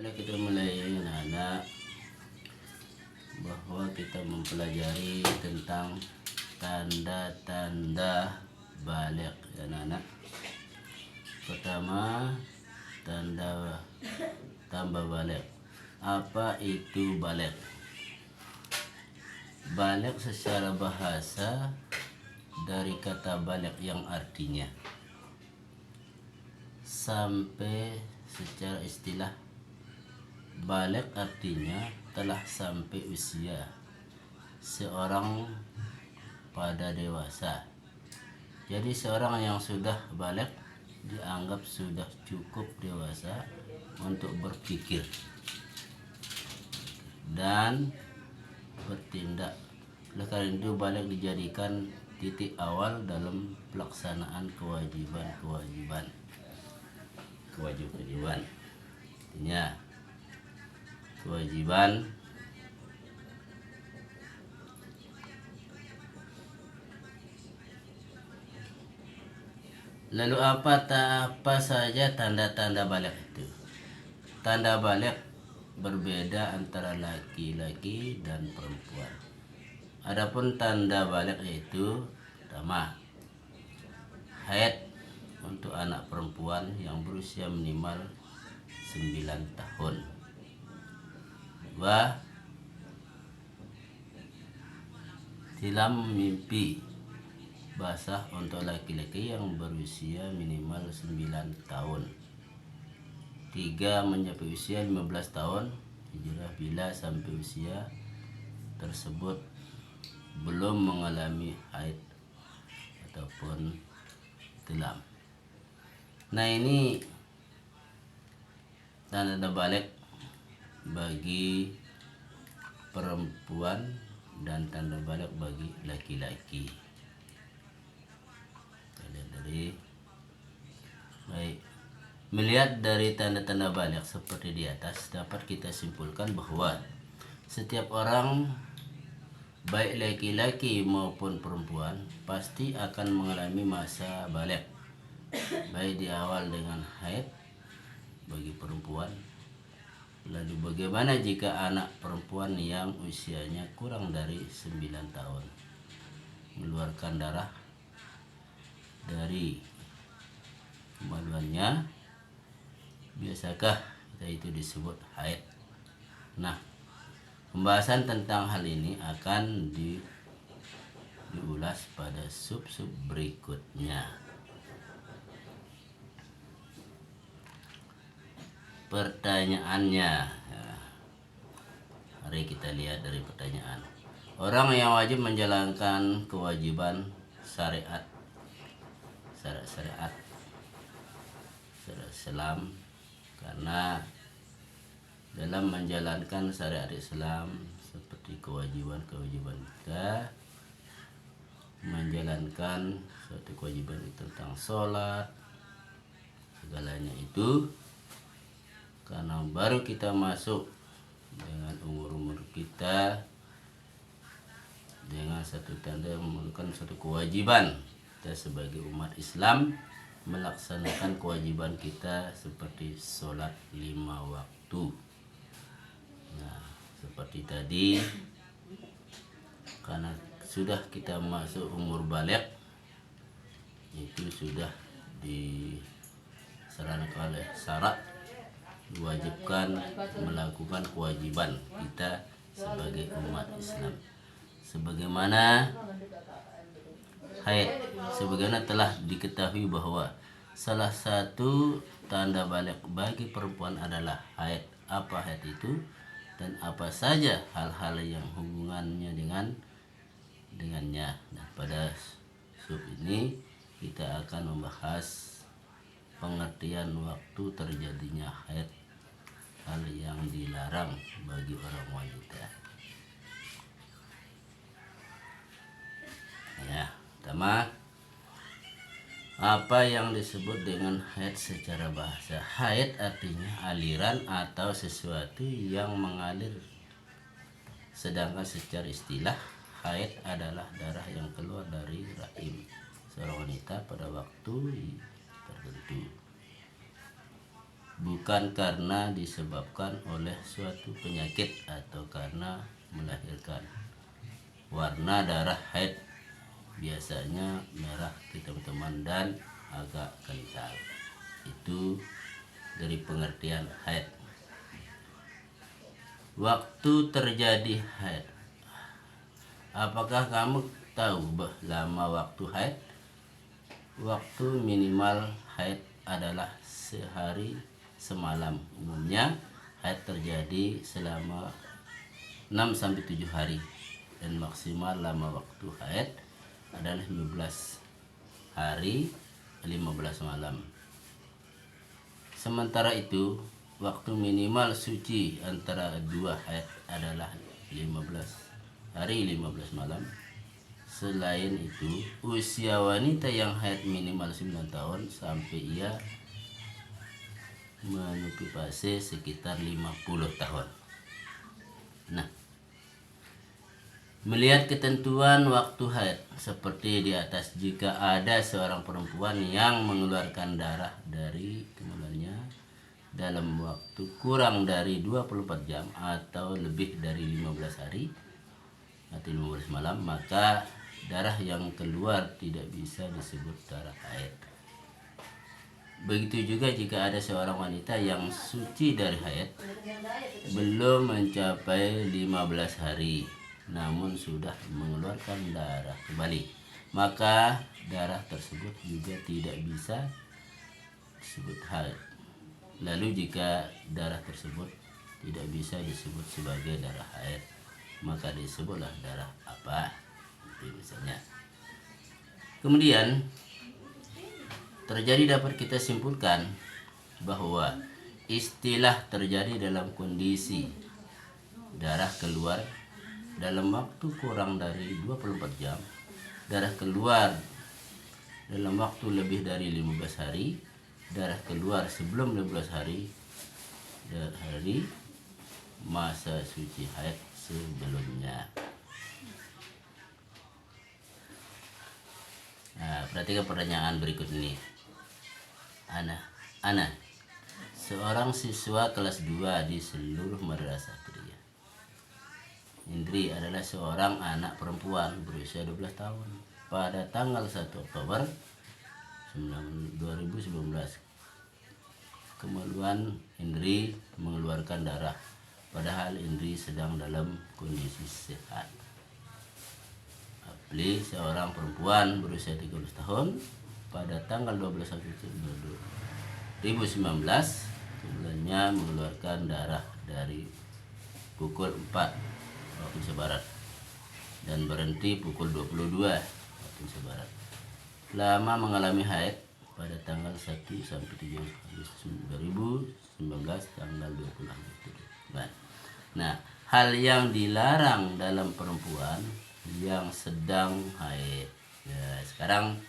Kita mulai anak-anak bahwa kita mempelajari tentang tanda-tanda balik ya anak-anak. Pertama, tanda tambah balik. Apa itu balik? Balik secara bahasa dari kata balik yang artinya sampai. Secara istilah, balik artinya telah sampai usia seorang pada dewasa. Jadi seorang yang sudah balik dianggap sudah cukup dewasa untuk berpikir dan bertindak. Oleh karena itu balik dijadikan titik awal dalam pelaksanaan kewajiban. Artinya kewajiban lalu apa saja tanda-tanda balik itu? Tanda balik berbeda antara laki-laki dan perempuan. Adapun tanda balik itu pertama, haid untuk anak perempuan yang berusia minimal 9 tahun. Dua, hilam mimpi basah untuk laki-laki yang berusia minimal 9 tahun. 3, mencapai usia 15 tahun hijrah bila sampai usia tersebut belum mengalami haid ataupun tilam. Nah, ini tanda balik bagi perempuan dan tanda balik bagi laki-laki. Melihat dari tanda-tanda balik seperti di atas, dapat kita simpulkan bahwa setiap orang, baik laki-laki maupun perempuan, pasti akan mengalami masa balik, baik di awal dengan haid bagi perempuan. Lalu bagaimana jika anak perempuan yang usianya kurang dari 9 tahun mengeluarkan darah dari kemaluannya, biasakah itu disebut haid? Nah, pembahasan tentang hal ini akan diulas pada sub-sub berikutnya. Pertanyaannya, mari kita lihat dari pertanyaan. Orang yang wajib menjalankan kewajiban syariat Islam, karena dalam menjalankan syariat Islam seperti kewajiban kita menjalankan suatu kewajiban tentang sholat segalanya itu, karena baru kita masuk dengan umur kita dengan satu tanda memerlukan satu kewajiban kita sebagai umat Islam melaksanakan kewajiban kita seperti sholat 5 waktu. Nah, seperti tadi, karena sudah kita masuk umur balik, itu sudah disarankan oleh syarat diwajibkan melakukan kewajiban kita sebagai umat Islam. Sebagaimana haid, sebagaimana telah diketahui bahwa salah satu tanda balik bagi perempuan adalah haid. Apa haid itu dan apa saja hal-hal yang hubungannya dengannya. Nah, pada sub ini kita akan membahas pengertian waktu terjadinya haid, hal yang dilarang bagi orang wanita. Ya, pertama, apa yang disebut dengan haid secara bahasa? Haid artinya aliran atau sesuatu yang mengalir. Sedangkan secara istilah, haid adalah darah yang keluar dari rahim seorang wanita pada waktu tertentu. bukan karena disebabkan oleh suatu penyakit atau karena melahirkan. Warna darah haid biasanya merah hitam-hitaman dan agak kental. Itu dari pengertian haid. Waktu terjadi haid. Apakah kamu tahu lama waktu haid? Waktu minimal haid adalah sehari semalam. Umumnya haid terjadi selama 6-7 hari dan maksimal lama waktu haid adalah 15 hari 15 malam. Sementara itu, waktu minimal suci antara dua haid adalah 15 hari 15 malam. Selain itu, usia wanita yang haid minimal 9 tahun sampai ia menutupi fase sekitar 50 tahun. Nah, melihat ketentuan waktu haid seperti di atas, jika ada seorang perempuan yang mengeluarkan darah dari kemaluannya dalam waktu kurang dari 24 jam atau lebih dari 15 hari atau 15 malam, maka darah yang keluar tidak bisa disebut darah haid. Begitu juga jika ada seorang wanita yang suci dari haid belum mencapai 15 hari namun sudah mengeluarkan darah kembali, maka darah tersebut juga tidak bisa disebut haid. Lalu jika darah tersebut tidak bisa disebut sebagai darah haid, maka disebutlah darah apa? Misalnya. Kemudian dapat kita simpulkan bahwa istilah terjadi dalam kondisi darah keluar dalam waktu kurang dari 24 jam, darah keluar dalam waktu lebih dari 15 hari, darah keluar sebelum 15 hari masa suci haid sebelumnya. Nah, perhatikan pertanyaan berikut ini. Ana, seorang siswa kelas 2 di seluruh madrasah Pria. Indri adalah seorang anak perempuan berusia 12 tahun. Pada tanggal 1 Oktober 2019, kemaluan Indri mengeluarkan darah, padahal Indri sedang dalam kondisi sehat. Apli, seorang perempuan berusia 13 tahun, pada tanggal 12 Agustus 2019, kemudiannya mengeluarkan darah dari pukul 4 waktu Indonesia Barat dan berhenti pukul 22 waktu Indonesia Barat. Lama mengalami haid pada tanggal 1 sampai 7 Agustus 2019, tanggal 20 Agustus. Nah, hal yang dilarang dalam perempuan yang sedang haid. Ya, sekarang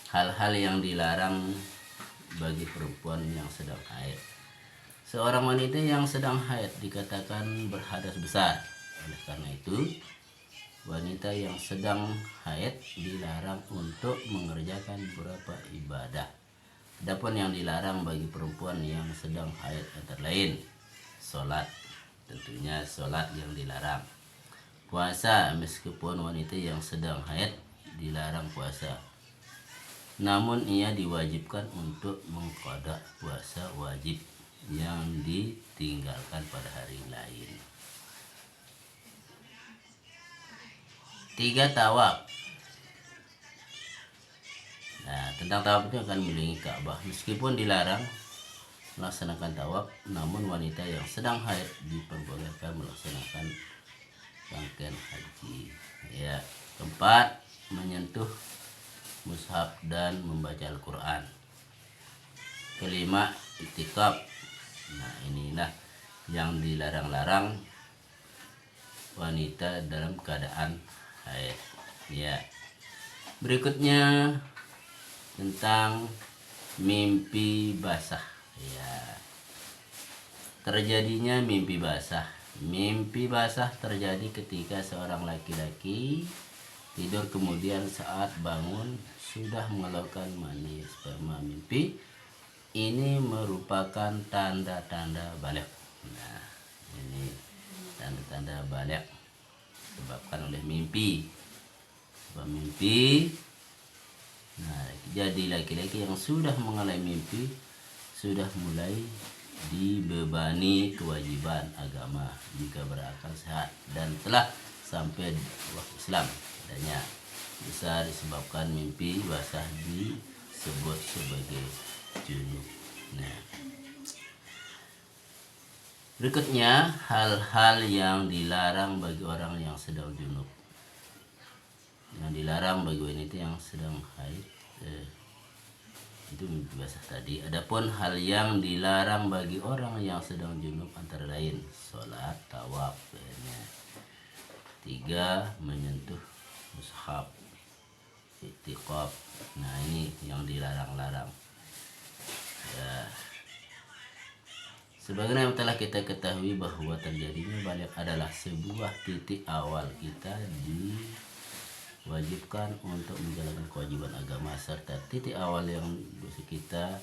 hal-hal yang dilarang bagi perempuan yang sedang haid. Seorang wanita yang sedang haid dikatakan berhadas besar. Oleh karena itu, wanita yang sedang haid dilarang untuk mengerjakan beberapa ibadah. Adapun yang dilarang bagi perempuan yang sedang haid antara lain sholat, tentunya sholat yang dilarang. Puasa, meskipun wanita yang sedang haid dilarang puasa, namun ia diwajibkan untuk mengqada puasa wajib yang ditinggalkan pada hari lain. 3 tawaf. Nah, tentang tawaf itu akan melilingi Ka'bah. Meskipun dilarang melaksanakan tawaf, namun wanita yang sedang haid diperbolehkan melaksanakan rangkaian haji. Ya, 4, menyentuh mushaf dan membaca Al-Quran. 5, itikaf. Nah, inilah yang dilarang-larang wanita dalam keadaan haid. Ya. Berikutnya tentang mimpi basah. Ya. Terjadinya mimpi basah. Mimpi basah terjadi ketika seorang laki-laki tidur kemudian saat bangun sudah mengeluarkan mani sperma. Mimpi ini merupakan tanda-tanda balik. Nah, ini tanda-tanda balik disebabkan oleh mimpi. Sebab mimpi, nah, jadi laki-laki yang sudah mengalami mimpi sudah mulai dibebani kewajiban agama jika berakal sehat dan telah sampai waktu Islam. Adanya bisa disebabkan mimpi basah disebut sebagai junub. Nah, berikutnya hal-hal yang dilarang bagi orang yang sedang junub. Yang dilarang bagi wanita yang sedang haid itu mimpi basah tadi. Adapun hal yang dilarang bagi orang yang sedang junub antara lain sholat, tawaf, 3 menyentuh mushaf, i'tikaf. Nah, ini yang dilarang-larang. Ya. Sebagaimana yang telah kita ketahui bahwa terjadinya balik adalah sebuah titik awal kita diwajibkan untuk menjalankan kewajiban agama, serta titik awal yang kita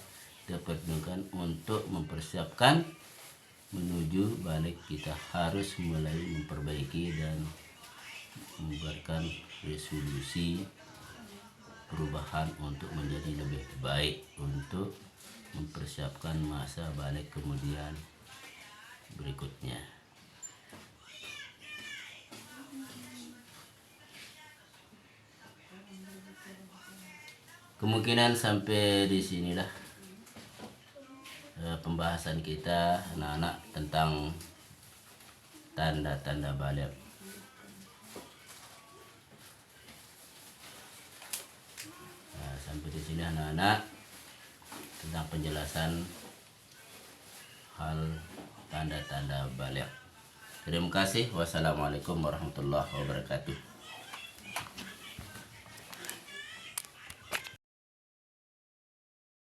diperlukan untuk mempersiapkan menuju balik. Kita harus mulai memperbaiki dan membuatkan resolusi perubahan untuk menjadi lebih baik untuk mempersiapkan masa balik kemudian berikutnya. Kemungkinan sampai di sinilah pembahasan kita anak-anak tentang tanda-tanda balik. Sampai di sini anak-anak tentang penjelasan hal tanda-tanda balik. Terima kasih. Wassalamualaikum warahmatullahi wabarakatuh.